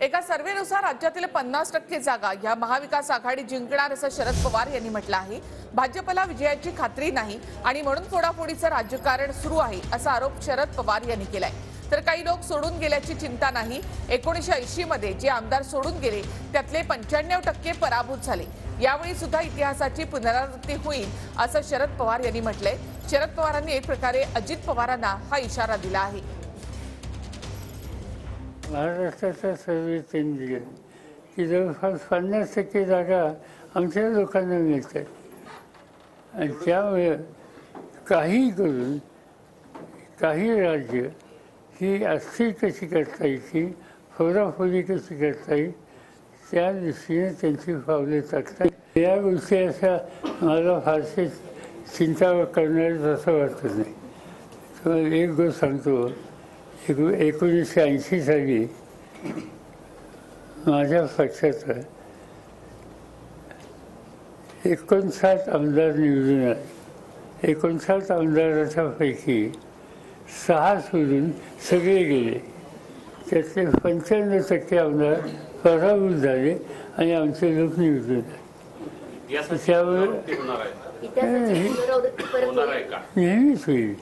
एका सर्व्हेनुसार राज्यातील 50% जागा या महाविकास आघाडी जिंकणार असं शरद पवार यांनी म्हटलं आहे। भाजपला विजयाची खात्री नाही आणि म्हणून फोडाफोडीचं राजकारण सुरू आहे असा आरोप शरद पवार यांनी केलाय। तर काही लोक सोडून गेल्याची चिंता नाही। 1980 मध्ये जे आमदार सोडून गेले त्यातले 95% पराभूत झाले। यावेळी सुद्धा इतिहासाची पुनरावृत्ती होईल असं शरद पवार यांनी म्हटलंय। शरद पवारांनी एक प्रकारे अजित पवारांना हा इशारा दिला आहे। महाराष्ट्राचा सर्वे त्यांनी दिले की जवळपास 50% जागा आमच्या लोकांना मिळतात आणि त्यामुळे काही करून काही राज्य ही अस्थिर कशी करता येईल, फोडाफोडी कशी करता येईल त्या दृष्टीने त्यांची पावले टाकतात। या गोष्टी अशा मला फारसे चिंता करणारच असं वाटत नाही। तर एक गोष्ट सांगतो, 1980 साली माझ्या पक्षाचा 59 आमदार निवडून आले। 59 आमदाराच्या पैकी 6 सोडून सगळे गेले। त्यातले 95% आमदार पराभूत झाले आणि आमचे लोक निवडून आले। त्यामुळे नेहमीच होईल।